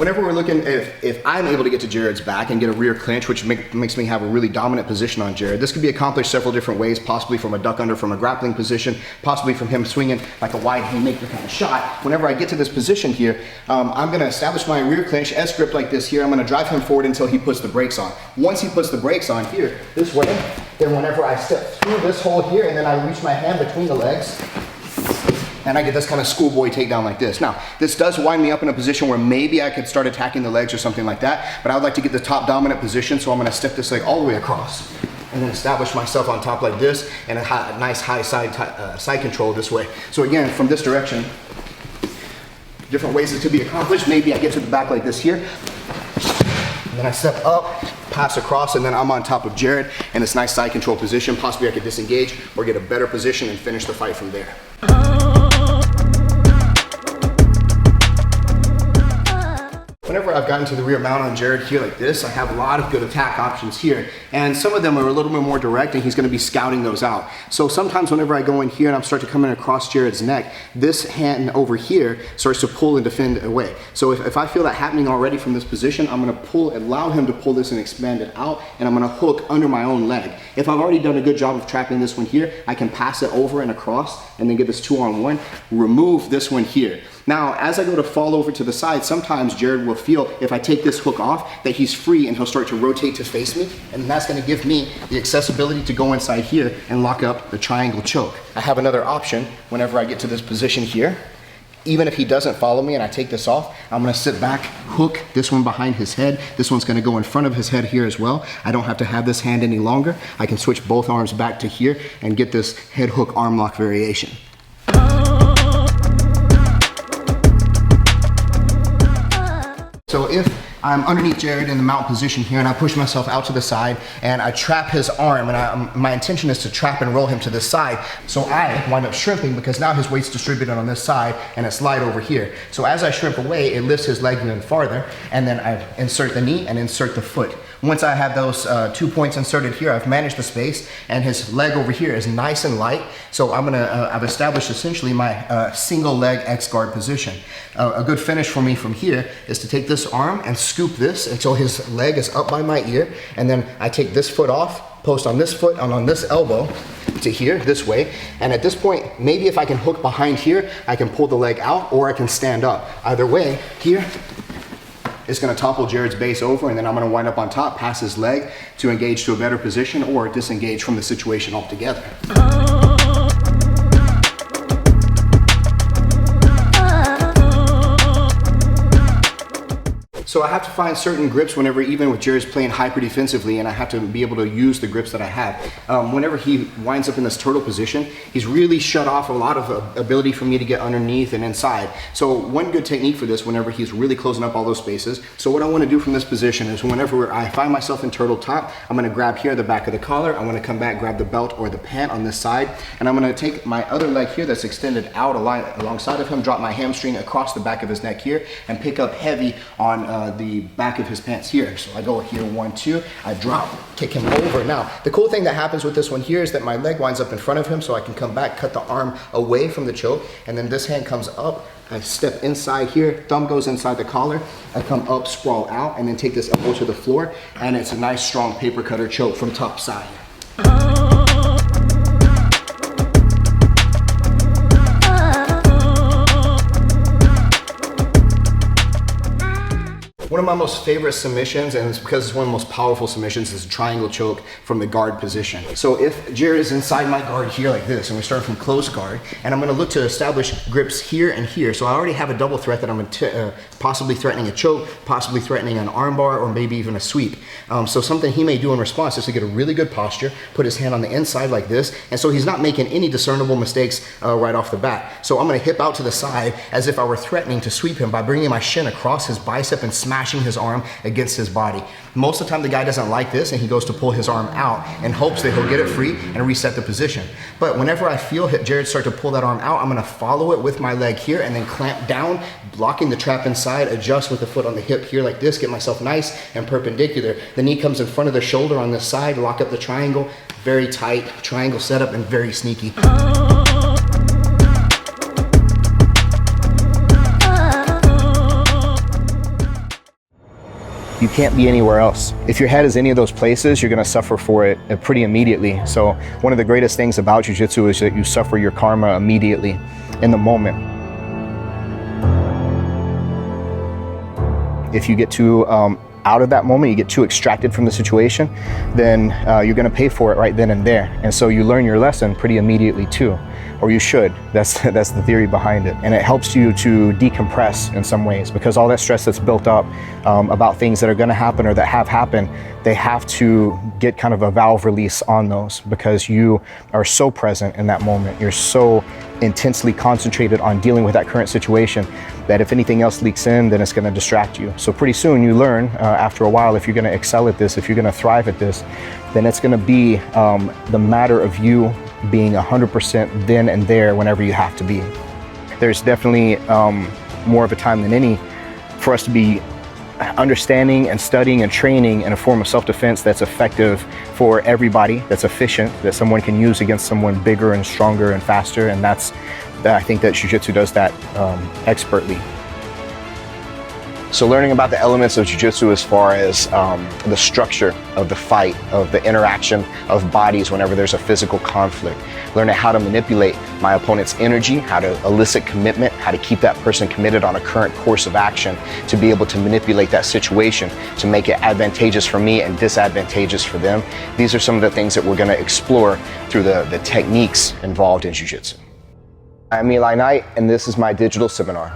Whenever we're looking, if I'm able to get to Jared's back and get a rear clinch, which makes me have a really dominant position on Jared, this could be accomplished several different ways, possibly from a duck under from a grappling position, possibly from him swinging like a wide haymaker kind of shot. Whenever I get to this position here, I'm gonna establish my rear clinch, S-grip like this here. I'm gonna drive him forward until he puts the brakes on. Once he puts the brakes on here, this way, then whenever I step through this hole here and then I reach my hand between the legs, and I get this kind of schoolboy takedown like this. Now, this does wind me up in a position where maybe I could start attacking the legs or something like that, but I would like to get the top dominant position, so I'm gonna step this leg all the way across and then establish myself on top like this and a nice high side control this way. So again, from this direction, different ways it could be accomplished. Maybe I get to the back like this here, and then I step up, pass across, and then I'm on top of Jared in this nice side control position. Possibly I could disengage or get a better position and finish the fight from there. Whenever I've gotten to the rear mount on Jared here like this, I have a lot of good attack options here. And some of them are a little bit more direct and he's gonna be scouting those out. So sometimes whenever I go in here and I'm starting to come in across Jared's neck, this hand over here starts to pull and defend away. So if I feel that happening already from this position, I'm gonna allow him to pull this and expand it out, and I'm gonna hook under my own leg. If I've already done a good job of trapping this one here, I can pass it over and across and then get this 2-on-1, remove this one here. Now, as I go to fall over to the side, sometimes Jared will feel, if I take this hook off, that he's free and he'll start to rotate to face me, and that's gonna give me the accessibility to go inside here and lock up the triangle choke. I have another option whenever I get to this position here. Even if he doesn't follow me and I take this off, I'm gonna sit back, hook this one behind his head. This one's gonna go in front of his head here as well. I don't have to have this hand any longer. I can switch both arms back to here and get this head hook arm lock variation. So if I'm underneath Jared in the mount position here and I push myself out to the side and I trap his arm, and my intention is to trap and roll him to this side, so I wind up shrimping because now his weight's distributed on this side and it's light over here. So as I shrimp away, it lifts his leg even farther, and then I insert the knee and insert the foot. Once I have those 2 points inserted here, I've managed the space, and his leg over here is nice and light. So I've established essentially my single leg X guard position. A good finish for me from here is to take this arm and scoop this until his leg is up by my ear, and then I take this foot off, post on this foot and on this elbow to here, this way. And at this point, maybe if I can hook behind here, I can pull the leg out, or I can stand up. Either way, here, it's gonna topple Jared's base over, and then I'm gonna wind up on top, pass his leg to engage to a better position or disengage from the situation altogether. So I have to find certain grips whenever, even with Jared's playing hyper defensively, and I have to be able to use the grips that I have. Whenever he winds up in this turtle position, he's really shut off a lot of ability for me to get underneath and inside. So one good technique for this, whenever he's really closing up all those spaces, so what I want to do from this position is whenever I find myself in turtle top, I'm going to grab here the back of the collar, I want to come back, grab the belt or the pant on this side, and I'm going to take my other leg here that's extended out alongside of him, drop my hamstring across the back of his neck here, and pick up heavy on the back of his pants here. So I go here, 1, 2, I drop, kick him over. Now, the cool thing that happens with this one here is that my leg winds up in front of him, so I can come back, cut the arm away from the choke, and then this hand comes up, I step inside here, thumb goes inside the collar, I come up, sprawl out, and then take this elbow to the floor, and it's a nice strong paper cutter choke from top side. One of my most favorite submissions, and it's because it's one of the most powerful submissions, is a triangle choke from the guard position. So if Jared is inside my guard here like this, and we start from close guard, and I'm gonna look to establish grips here and here. So I already have a double threat that I'm possibly threatening a choke, possibly threatening an arm bar, or maybe even a sweep. So something he may do in response is to get a really good posture, put his hand on the inside like this, and so he's not making any discernible mistakes right off the bat. So I'm gonna hip out to the side as if I were threatening to sweep him by bringing my shin across his bicep and smashing his arm against his body. Most of the time the guy doesn't like this, and he goes to pull his arm out in hopes that he'll get it free and reset the position. But whenever I feel Jared start to pull that arm out, I'm gonna follow it with my leg here and then clamp down, blocking the trap inside, adjust with the foot on the hip here like this, get myself nice and perpendicular. The knee comes in front of the shoulder on this side, lock up the triangle, very tight triangle setup and very sneaky. can't be anywhere else. If your head is any of those places, you're gonna suffer for it pretty immediately. So one of the greatest things about Jiu-Jitsu is that you suffer your karma immediately in the moment. If you get too out of that moment, you get too extracted from the situation, then you're gonna pay for it right then and there. And so you learn your lesson pretty immediately too, or you should. That's the theory behind it. And it helps you to decompress in some ways, because all that stress that's built up about things that are gonna happen or that have happened, they have to get kind of a valve release on those, because you are so present in that moment. You're so intensely concentrated on dealing with that current situation that if anything else leaks in, then it's gonna distract you. So pretty soon you learn, after a while, if you're gonna excel at this, if you're gonna thrive at this, then it's gonna be the matter of you being 100% then and there whenever you have to be. There's definitely more of a time than any for us to be understanding and studying and training in a form of self-defense that's effective for everybody, that's efficient, that someone can use against someone bigger and stronger and faster. And I think that Jiu-Jitsu does that expertly. So learning about the elements of Jiu-Jitsu as far as the structure of the fight, of the interaction of bodies whenever there's a physical conflict, learning how to manipulate my opponent's energy, how to elicit commitment, how to keep that person committed on a current course of action, to be able to manipulate that situation, to make it advantageous for me and disadvantageous for them. These are some of the things that we're gonna explore through the techniques involved in Jiu-Jitsu. I'm Eli Knight, and this is my digital seminar.